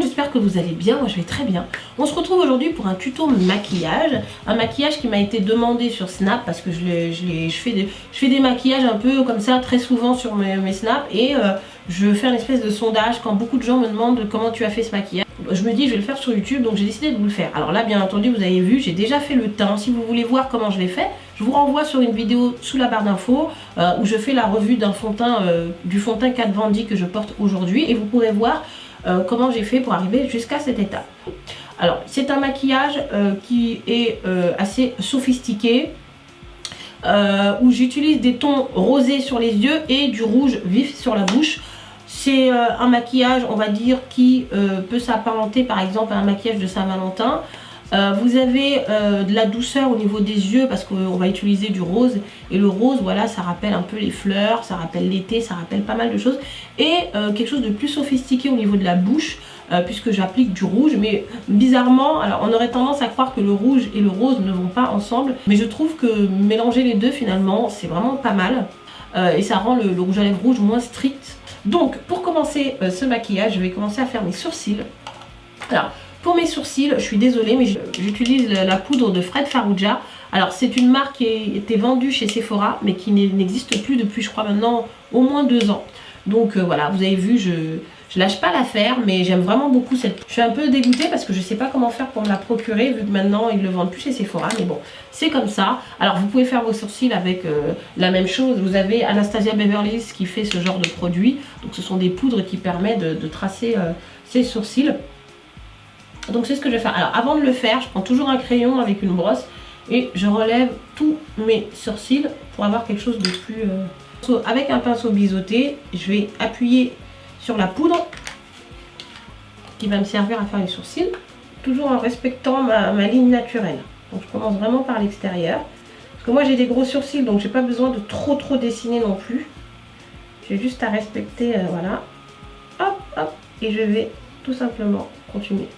j'espère que vous allez bien, moi je vais très bien. On se retrouve aujourd'hui pour un tuto maquillage. Un maquillage qui m'a été demandé sur Snap parce que je fais des maquillages un peu comme ça très souvent sur mes snaps. Et je fais un espèce de sondage quand beaucoup de gens me demandent comment tu as fait ce maquillage. Je me dis je vais le faire sur YouTube, donc j'ai décidé de vous le faire. Alors là bien entendu vous avez vu, j'ai déjà fait le teint. Si vous voulez voir comment je l'ai fait, je vous renvoie sur une vidéo sous la barre d'infos où je fais la revue d'un fond de teint, du fond de teint Kat Von D que je porte aujourd'hui. Et vous pourrez voir comment j'ai fait pour arriver jusqu'à cette étape. Alors c'est un maquillage qui est assez sophistiqué, où j'utilise des tons rosés sur les yeux et du rouge vif sur la bouche. C'est un maquillage, on va dire, qui peut s'apparenter par exemple à un maquillage de Saint-Valentin. Vous avez de la douceur au niveau des yeux parce qu'on va utiliser du rose. Et le rose, voilà, ça rappelle un peu les fleurs, ça rappelle l'été, ça rappelle pas mal de choses. Et quelque chose de plus sophistiqué au niveau de la bouche, puisque j'applique du rouge. Mais bizarrement, alors on aurait tendance à croire que le rouge et le rose ne vont pas ensemble. Mais je trouve que mélanger les deux finalement, c'est vraiment pas mal. Et ça rend le rouge à lèvres rouge moins strict. Donc pour commencer ce maquillage, je vais commencer à faire mes sourcils. Alors pour mes sourcils, je suis désolée mais j'utilise la poudre de Fred Farrugia. Alors c'est une marque qui était vendue chez Sephora mais qui n'existe plus depuis je crois maintenant au moins 2 ans. Donc voilà, vous avez vu, je lâche pas l'affaire, mais j'aime vraiment beaucoup cette... Je suis un peu dégoûtée parce que je sais pas comment faire pour me la procurer vu que maintenant ils le vendent plus chez Sephora, mais bon, c'est comme ça. Alors vous pouvez faire vos sourcils avec la même chose. Vous avez Anastasia Beverly Hills qui fait ce genre de produit. Donc ce sont des poudres qui permettent de tracer ses sourcils. Donc c'est ce que je vais faire. Alors avant de le faire, je prends toujours un crayon avec une brosse et je relève tous mes sourcils pour avoir quelque chose de plus... Avec un pinceau biseauté, je vais appuyer sur la poudre qui va me servir à faire les sourcils, toujours en respectant ma ligne naturelle. Donc je commence vraiment par l'extérieur, parce que moi j'ai des gros sourcils, donc j'ai pas besoin de trop dessiner non plus. J'ai juste à respecter, voilà, hop hop, et je vais tout simplement continuer.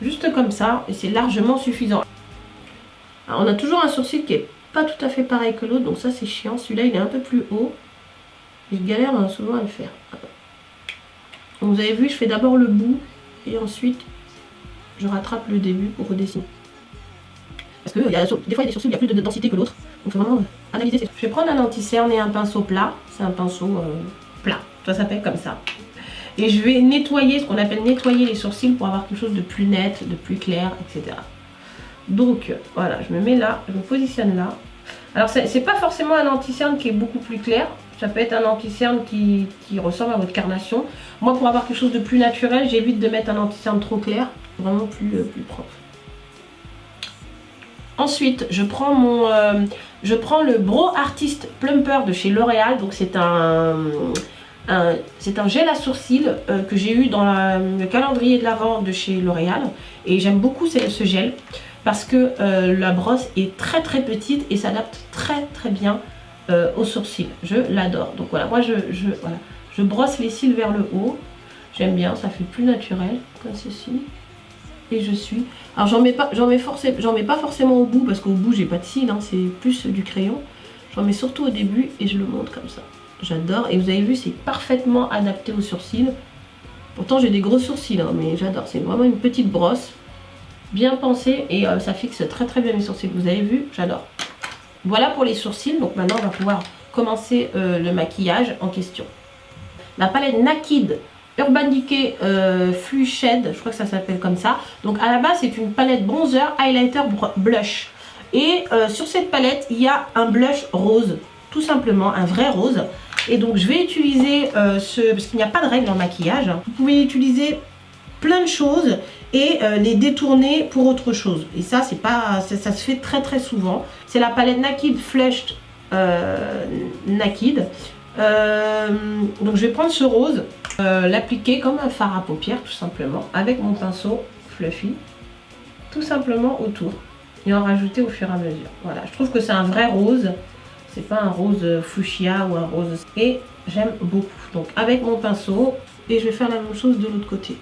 Juste comme ça, et c'est largement suffisant. Alors, on a toujours un sourcil qui est pas tout à fait pareil que l'autre, donc ça c'est chiant. Celui-là il est un peu plus haut. Je galère souvent à le faire. Donc, vous avez vu, je fais d'abord le bout et ensuite je rattrape le début pour redessiner. Parce que des fois il y a des sourcils où il y a plus de densité que l'autre. Donc il faut vraiment analyser. Je vais prendre un anti-cerne et un pinceau plat. C'est un pinceau plat, ça s'appelle comme ça. Et je vais nettoyer, ce qu'on appelle nettoyer les sourcils pour avoir quelque chose de plus net, de plus clair, etc. Donc voilà, je me mets là, je me positionne là. Alors c'est pas forcément un anti-cerne qui est beaucoup plus clair. Ça peut être un anti-cerne qui ressemble à votre carnation. Moi pour avoir quelque chose de plus naturel, j'évite de mettre un anti-cerne trop clair. Vraiment plus propre. Ensuite je prends le Brow Artist Plumper de chez L'Oréal. Donc c'est un gel à sourcils que j'ai eu dans le calendrier de l'Avent de chez L'Oréal. Et j'aime beaucoup ce gel. Parce que la brosse est très petite et s'adapte très bien aux sourcils. Je l'adore. Donc voilà, moi je brosse les cils vers le haut. J'aime bien, ça fait plus naturel, comme ceci. Et je suis... Alors j'en mets pas forcément au bout, parce qu'au bout j'ai pas de cils, hein, c'est plus du crayon. J'en mets surtout au début et je le monte comme ça. J'adore. Et vous avez vu, c'est parfaitement adapté aux sourcils. Pourtant j'ai des gros sourcils, hein, mais j'adore. C'est vraiment une petite brosse. Bien pensé et ça fixe très bien mes sourcils. Vous avez vu, j'adore. Voilà pour les sourcils. Donc maintenant on va pouvoir commencer le maquillage en question. La palette Naked Urban Decay Fluid Shade, je crois que ça s'appelle comme ça. Donc à la base c'est une palette bronzer, highlighter, blush. Et sur cette palette il y a un blush rose, tout simplement un vrai rose. Et donc je vais utiliser parce qu'il n'y a pas de règle en maquillage. Vous pouvez utiliser plein de choses et les détourner pour autre chose. Et ça c'est pas, ça se fait très souvent. C'est la palette Naked Flushed Naked. Donc je vais prendre ce rose, l'appliquer comme un fard à paupières tout simplement avec mon pinceau fluffy, tout simplement autour et en rajouter au fur et à mesure. Voilà, je trouve que c'est un vrai rose, c'est pas un rose fuchsia ou un rose, et j'aime beaucoup. Donc avec mon pinceau, et je vais faire la même chose de l'autre côté.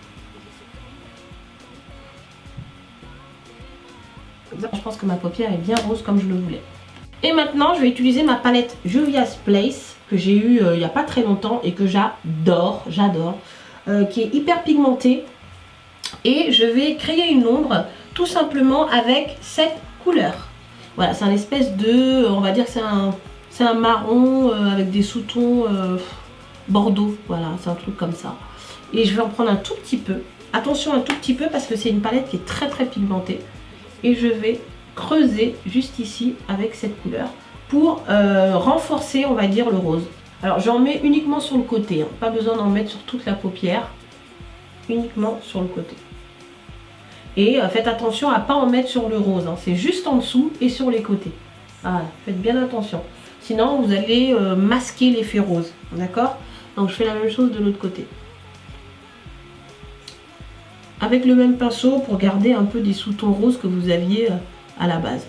Je pense que ma paupière est bien rose comme je le voulais. Et maintenant je vais utiliser ma palette Juvia's Place que j'ai eu il n'y a pas très longtemps et que j'adore, qui est hyper pigmenté. Et je vais créer une ombre tout simplement avec cette couleur. Voilà, c'est un espèce de, on va dire que c'est un marron avec des sous-tons bordeaux. Voilà, c'est un truc comme ça. Et je vais en prendre un tout petit peu. Attention, un tout petit peu parce que c'est une palette qui est très très pigmentée. Et je vais creuser juste ici avec cette couleur pour renforcer, on va dire, le rose. Alors j'en mets uniquement sur le côté, hein. Pas besoin d'en mettre sur toute la paupière, uniquement sur le côté. Et faites attention à ne pas en mettre sur le rose, hein. C'est juste en dessous et sur les côtés. Ah, faites bien attention, sinon vous allez masquer l'effet rose, d'accord? Donc je fais la même chose de l'autre côté. Avec le même pinceau pour garder un peu des sous-tons roses que vous aviez à la base.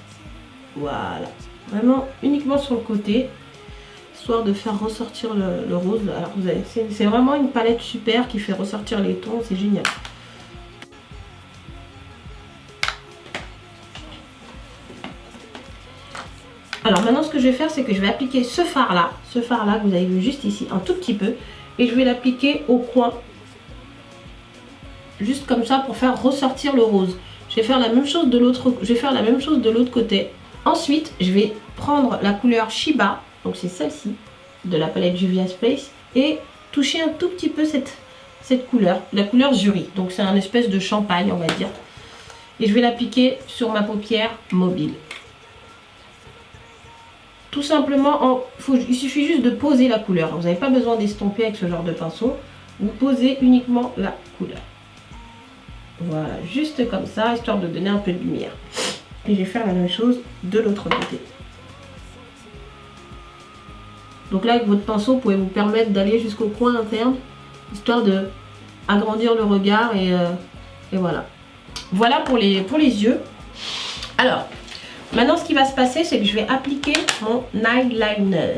Voilà, vraiment uniquement sur le côté, histoire de faire ressortir le rose. Alors c'est vraiment une palette super qui fait ressortir les tons, c'est génial. Alors maintenant ce que je vais faire, c'est que je vais appliquer ce fard là que vous avez vu juste ici, un tout petit peu, et je vais l'appliquer au coin, juste comme ça pour faire ressortir le rose. Je vais faire la même chose de l'autre côté. Ensuite, je vais prendre la couleur Shiba, donc c'est celle-ci, de la palette Juvia's Place, et toucher un tout petit peu cette couleur, la couleur Zuri. Donc c'est un espèce de champagne, on va dire. Et je vais l'appliquer sur ma paupière mobile. Tout simplement, il suffit juste de poser la couleur. Vous n'avez pas besoin d'estomper avec ce genre de pinceau. Vous posez uniquement la couleur. Voilà, juste comme ça, histoire de donner un peu de lumière. Et je vais faire la même chose de l'autre côté. Donc là, avec votre pinceau, vous pouvez vous permettre d'aller jusqu'au coin interne, histoire de agrandir le regard et voilà. Voilà pour les yeux. Alors, maintenant, ce qui va se passer, c'est que je vais appliquer mon eyeliner.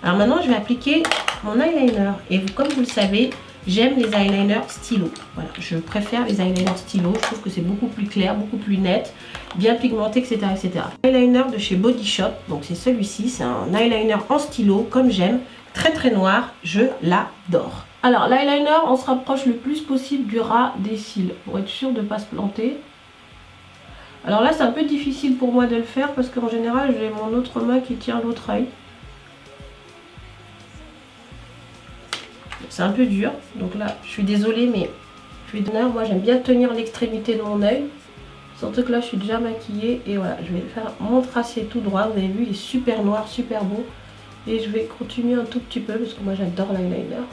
Alors maintenant, je vais appliquer mon eyeliner. Et comme vous le savez, j'aime les eyeliners stylo. Voilà, je préfère les eyeliners stylo. Je trouve que c'est beaucoup plus clair, beaucoup plus net, bien pigmenté, etc., etc. Eyeliner de chez Body Shop. Donc c'est celui-ci. C'est un eyeliner en stylo, comme j'aime. Très très noir. Je l'adore. Alors l'eyeliner, on se rapproche le plus possible du ras des cils pour être sûr de ne pas se planter. Alors là, c'est un peu difficile pour moi de le faire parce qu'en général, j'ai mon autre main qui tient l'autre œil. C'est un peu dur, donc là, je suis désolée, mais moi j'aime bien tenir l'extrémité de mon œil. Surtout que là, je suis déjà maquillée et voilà, je vais faire mon tracé tout droit. Vous avez vu, il est super noir, super beau. Et je vais continuer un tout petit peu parce que moi j'adore l'eyeliner.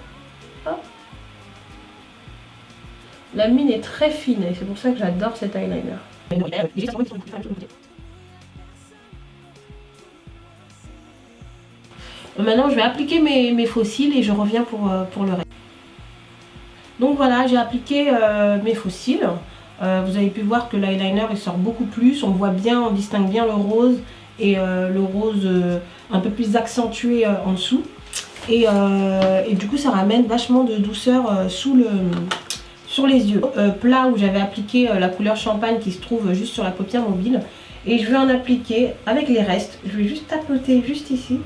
La mine est très fine et c'est pour ça que j'adore cet eyeliner. Maintenant je vais appliquer mes faux cils et je reviens pour le reste. Donc voilà, j'ai appliqué mes faux cils. Vous avez pu voir que l'eyeliner il sort beaucoup plus. On voit bien, on distingue bien le rose et le rose un peu plus accentué en dessous. Et du coup ça ramène vachement de douceur sur les yeux. Plat où j'avais appliqué la couleur champagne qui se trouve juste sur la paupière mobile. Et je vais en appliquer avec les restes. Je vais juste tapoter juste ici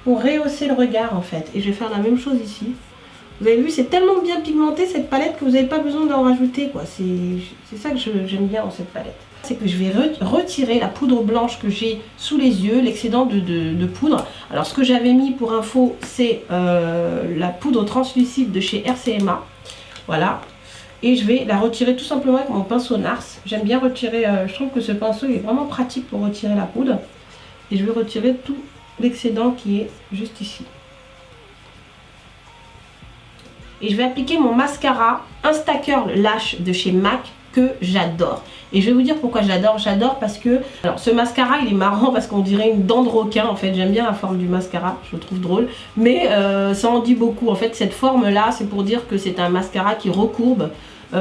pour rehausser le regard en fait. Et je vais faire la même chose ici. Vous avez vu, c'est tellement bien pigmenté cette palette que vous n'avez pas besoin d'en rajouter, quoi. C'est ça que j'aime bien dans cette palette. C'est que je vais retirer la poudre blanche que j'ai sous les yeux, l'excédent de poudre. Alors ce que j'avais mis pour info, c'est la poudre translucide de chez RCMA. Voilà. Et je vais la retirer tout simplement avec mon pinceau NARS. J'aime bien retirer, je trouve que ce pinceau est vraiment pratique pour retirer la poudre. Et je vais retirer tout l'excédent qui est juste ici. Et je vais appliquer mon mascara Instacurl Lash de chez MAC que j'adore. Et je vais vous dire pourquoi j'adore. J'adore parce que, alors ce mascara il est marrant parce qu'on dirait une dent de requin en fait. J'aime bien la forme du mascara, je le trouve drôle. Mais ça en dit beaucoup. En fait cette forme là c'est pour dire que c'est un mascara qui recourbe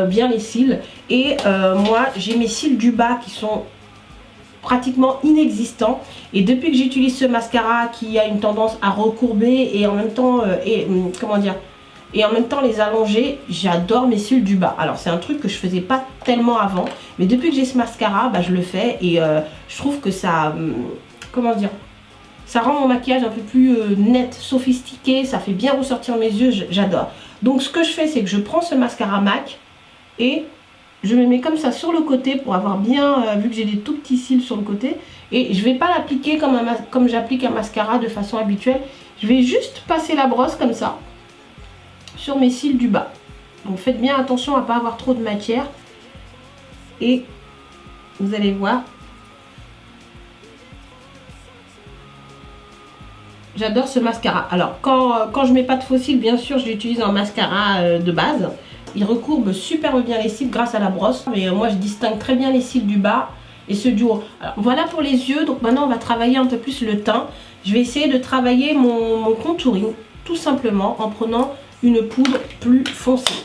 bien les cils. Et moi j'ai mes cils du bas qui sont pratiquement inexistants. Et depuis que j'utilise ce mascara qui a une tendance à recourber et en même temps, comment dire, et en même temps les allonger, j'adore mes cils du bas. Alors c'est un truc que je faisais pas tellement avant, mais depuis que j'ai ce mascara, bah, je le fais et je trouve que ça, comment dire, Ça rend mon maquillage un peu plus net, sophistiqué, ça fait bien ressortir mes yeux, j'adore. Donc ce que je fais, c'est que je prends ce mascara MAC et je me mets comme ça sur le côté pour avoir bien, vu que j'ai des tout petits cils sur le côté. Et je ne vais pas l'appliquer comme j'applique un mascara de façon habituelle. Je vais juste passer la brosse comme ça sur mes cils du bas. Donc faites bien attention à ne pas avoir trop de matière. Et vous allez voir. J'adore ce mascara. Alors quand je mets pas de faux cils, bien sûr je l'utilise en mascara de base. Il recourbe super bien les cils grâce à la brosse. Mais moi je distingue très bien les cils du bas et ceux du haut. Alors voilà pour les yeux. Donc maintenant on va travailler un peu plus le teint. Je vais essayer de travailler mon contouring tout simplement en prenant une poudre plus foncée.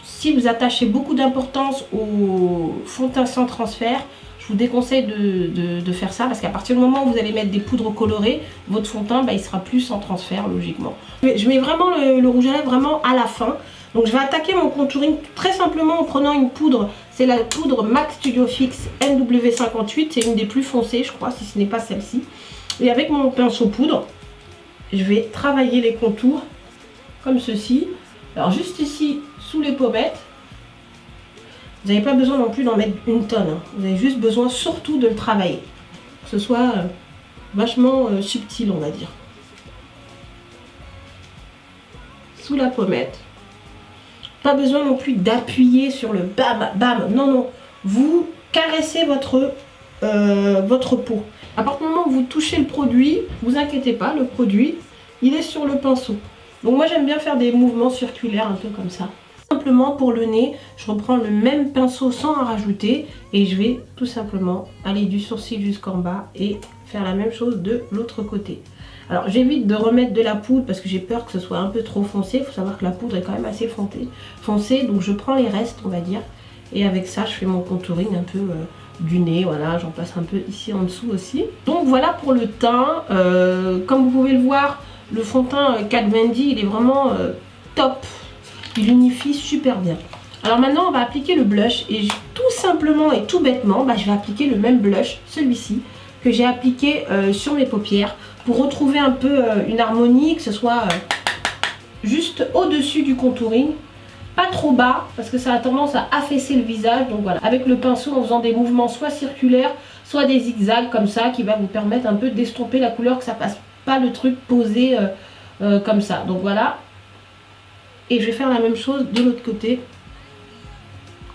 Si vous attachez beaucoup d'importance au fond de teint sans transfert, je vous déconseille de faire ça parce qu'à partir du moment où vous allez mettre des poudres colorées, votre fond de teint il sera plus sans transfert logiquement. Je mets vraiment le rouge à lèvres vraiment à la fin. Donc je vais attaquer mon contouring très simplement en prenant une poudre. C'est la poudre MAC Studio Fix NW58. C'est une des plus foncées je crois, si ce n'est pas celle-ci. Et avec mon pinceau poudre, je vais travailler les contours comme ceci. Alors juste ici, sous les pommettes, vous n'avez pas besoin non plus d'en mettre une tonne. Hein. Vous avez juste besoin surtout de le travailler. Que ce soit vachement subtil, on va dire. Sous la pommette. Pas besoin non plus d'appuyer sur le bam, bam. Non, non. Vous caressez votre peau. À partir du moment où vous touchez le produit, vous inquiétez pas, le produit, il est sur le pinceau. Donc moi j'aime bien faire des mouvements circulaires un peu comme ça. Simplement pour le nez, je reprends le même pinceau sans en rajouter et je vais tout simplement aller du sourcil jusqu'en bas et faire la même chose de l'autre côté. Alors j'évite de remettre de la poudre parce que j'ai peur que ce soit un peu trop foncé. Il faut savoir que la poudre est quand même assez foncée, donc je prends les restes on va dire. Et avec ça je fais mon contouring un peu du nez, voilà, j'en passe un peu ici en dessous aussi. Donc voilà pour le teint, comme vous pouvez le voir, le fond de teint Kat Von D il est vraiment top. Il unifie super bien. Alors maintenant on va appliquer le blush et tout simplement et tout bêtement je vais appliquer le même blush, celui-ci que j'ai appliqué sur mes paupières pour retrouver un peu une harmonie, que ce soit juste au-dessus du contouring, pas trop bas parce que ça a tendance à affaisser le visage. Donc voilà, avec le pinceau en faisant des mouvements soit circulaires soit des zigzags comme ça qui va vous permettre un peu d'estomper la couleur, que ça passe pas le truc posé comme ça. Donc voilà. Et je vais faire la même chose de l'autre côté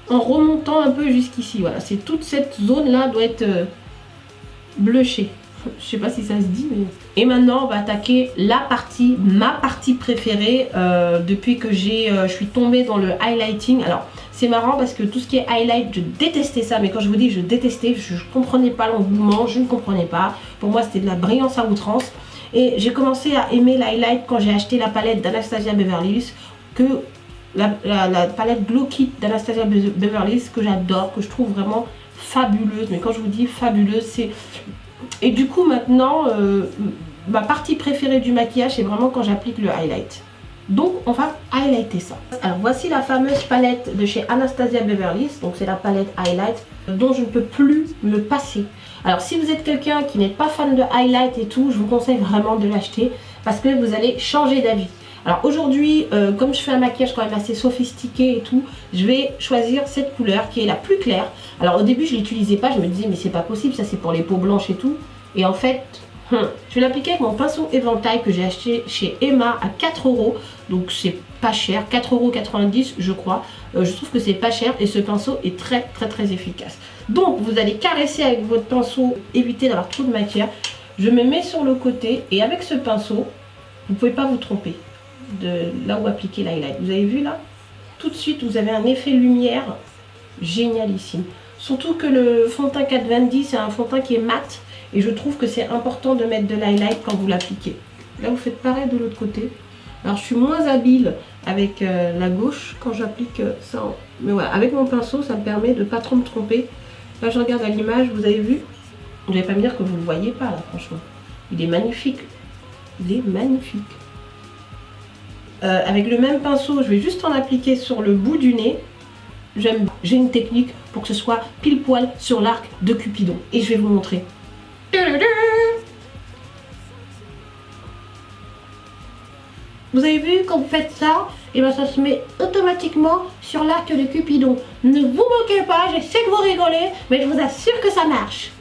en remontant un peu jusqu'ici. Voilà, c'est toute cette zone là doit être blushée. Je sais pas si ça se dit mais... Et maintenant on va attaquer ma partie préférée depuis que je suis tombée dans le highlighting. Alors c'est marrant parce que tout ce qui est highlight, je détestais ça, mais quand je vous dis je détestais, je comprenais pas l'engouement, je ne comprenais pas. Pour moi c'était de la brillance à outrance. Et j'ai commencé à aimer l'highlight quand j'ai acheté la palette d'Anastasia Beverly Hills, que la palette Glow Kit d'Anastasia Beverly Hills, que j'adore, que je trouve vraiment fabuleuse. Mais quand je vous dis fabuleuse, c'est... Et du coup maintenant, ma partie préférée du maquillage, c'est vraiment quand j'applique le highlight. Donc on va highlighter ça. Alors voici la fameuse palette de chez Anastasia Beverly Hills. Donc c'est la palette highlight dont je ne peux plus me passer. Alors si vous êtes quelqu'un qui n'est pas fan de highlight et tout, je vous conseille vraiment de l'acheter parce que vous allez changer d'avis. Alors aujourd'hui, comme je fais un maquillage quand même assez sophistiqué et tout, je vais choisir cette couleur qui est la plus claire. Alors au début je ne l'utilisais pas, je me disais mais c'est pas possible, ça c'est pour les peaux blanches et tout. Et en fait, je vais l'appliquer avec mon pinceau éventail que j'ai acheté chez Emma à 4 €. Donc c'est pas cher, 4,90 € je crois. Je trouve que c'est pas cher et ce pinceau est très efficace. Donc vous allez caresser avec votre pinceau, éviter d'avoir trop de matière. Je me mets sur le côté et avec ce pinceau, vous ne pouvez pas vous tromper de là où appliquer l'highlight. Vous avez vu là? Tout de suite vous avez un effet lumière génialissime. Surtout que le fond de teint Kat Von D c'est un fond de teint qui est mat et je trouve que c'est important de mettre de l'highlight quand vous l'appliquez. Là vous faites pareil de l'autre côté. Alors je suis moins habile avec la gauche quand j'applique ça. Mais voilà, avec mon pinceau ça me permet de pas trop me tromper. Là je regarde à l'image, vous avez vu? Vous n'allez pas me dire que vous ne le voyez pas là franchement. Il est magnifique. Il est magnifique. Avec le même pinceau, je vais juste en appliquer sur le bout du nez. J'ai une technique pour que ce soit pile poil sur l'arc de Cupidon. Et je vais vous montrer. Vous avez vu, quand vous faites ça, et ben ça se met automatiquement sur l'arc de Cupidon. Ne vous moquez pas, je sais que vous rigolez, mais je vous assure que ça marche.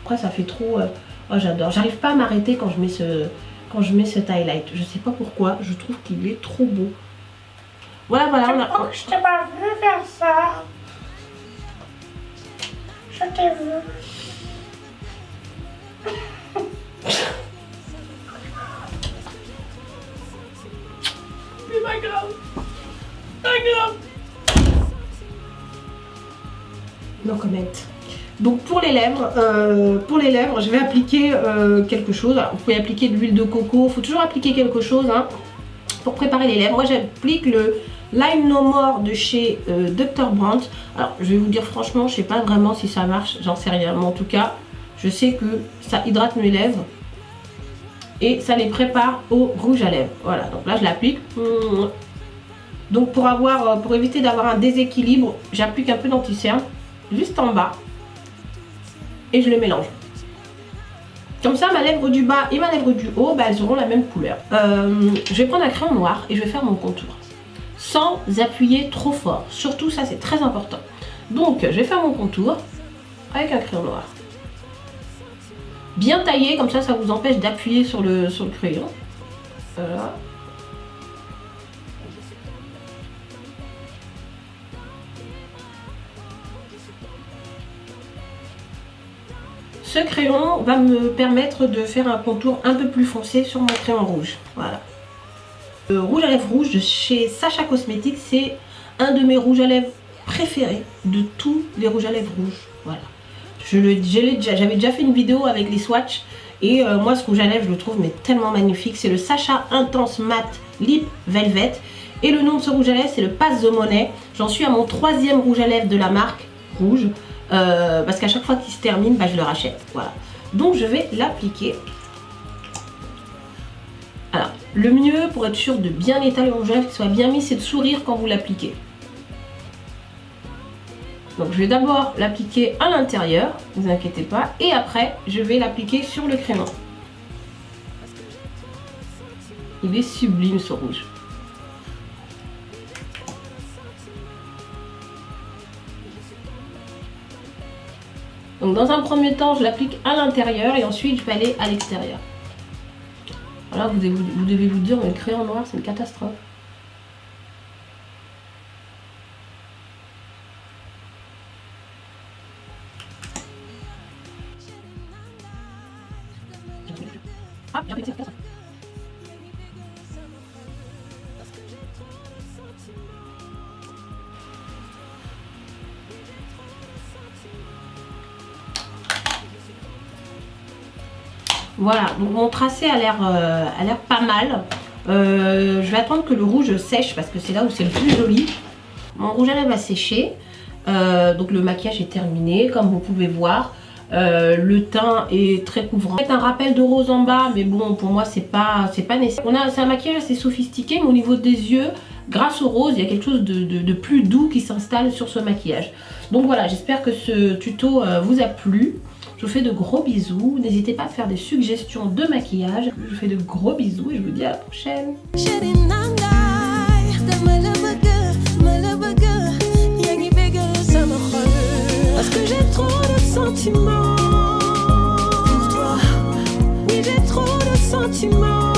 Après ça fait trop... Oh j'adore, j'arrive pas à m'arrêter quand je mets cet highlight. Je sais pas pourquoi, je trouve qu'il est trop beau. Voilà, on a... Oh, je t'ai pas vu faire ça. Je t'ai vu. C'est pas grave. Pas grave. No comment. Donc pour les lèvres, je vais appliquer quelque chose. Alors, vous pouvez appliquer de l'huile de coco. Il faut toujours appliquer quelque chose hein, pour préparer les lèvres. Moi j'applique le Line No More de chez Dr. Brandt. Alors je vais vous dire franchement, je sais pas vraiment si ça marche, j'en sais rien. Mais en tout cas, je sais que ça hydrate mes lèvres. Et ça les prépare au rouge à lèvres. Voilà, donc là je l'applique. Donc pour éviter d'avoir un déséquilibre, j'applique un peu d'anti-cerne juste en bas. Et je le mélange. Comme ça, ma lèvre du bas et ma lèvre du haut, bah, elles auront la même couleur. Je vais prendre un crayon noir et je vais faire mon contour. Sans appuyer trop fort. Surtout ça, c'est très important. Donc, je vais faire mon contour avec un crayon noir. Bien taillé, comme ça vous empêche d'appuyer sur le crayon. Voilà. Ce crayon va me permettre de faire un contour un peu plus foncé sur mon crayon rouge. Voilà. Le rouge à lèvres rouge de chez Sacha Cosmetics, c'est un de mes rouges à lèvres préférés de tous les rouges à lèvres rouges. Voilà. J'avais déjà fait une vidéo avec les swatchs et moi ce rouge à lèvres je le trouve mais tellement magnifique. C'est le Sacha Intense Matte Lip Velvet et le nom de ce rouge à lèvres c'est le Pass the Money. J'en suis à mon 3e rouge à lèvres de la marque rouge. Parce qu'à chaque fois qu'il se termine, bah, je le rachète. Voilà. Donc je vais l'appliquer. Alors, le mieux pour être sûr de bien étaler le rouge à lèvres, qu'il soit bien mis, c'est de sourire quand vous l'appliquez. Donc je vais d'abord l'appliquer à l'intérieur, ne vous inquiétez pas, et après je vais l'appliquer sur le crayon. Il est sublime ce rouge. Donc dans un premier temps, je l'applique à l'intérieur et ensuite je vais aller à l'extérieur. Voilà, vous devez vous dire, mais le crayon noir, c'est une catastrophe. Ah, j'ai appliqué ça. Voilà, donc mon tracé a l'air pas mal. Je vais attendre que le rouge sèche parce que c'est là où c'est le plus joli. Mon rouge à lèvres a séché. Donc le maquillage est terminé, comme vous pouvez voir. Le teint est très couvrant. C'est un rappel de rose en bas, mais bon, pour moi, c'est pas nécessaire. C'est un maquillage assez sophistiqué, mais au niveau des yeux, grâce au rose, il y a quelque chose de plus doux qui s'installe sur ce maquillage. Donc voilà, j'espère que ce tuto vous a plu. Je vous fais de gros bisous. N'hésitez pas à faire des suggestions de maquillage. Je vous fais de gros bisous et je vous dis à la prochaine. Parce que j'ai trop de sentiments pour toi. Oui, j'ai trop de sentiments.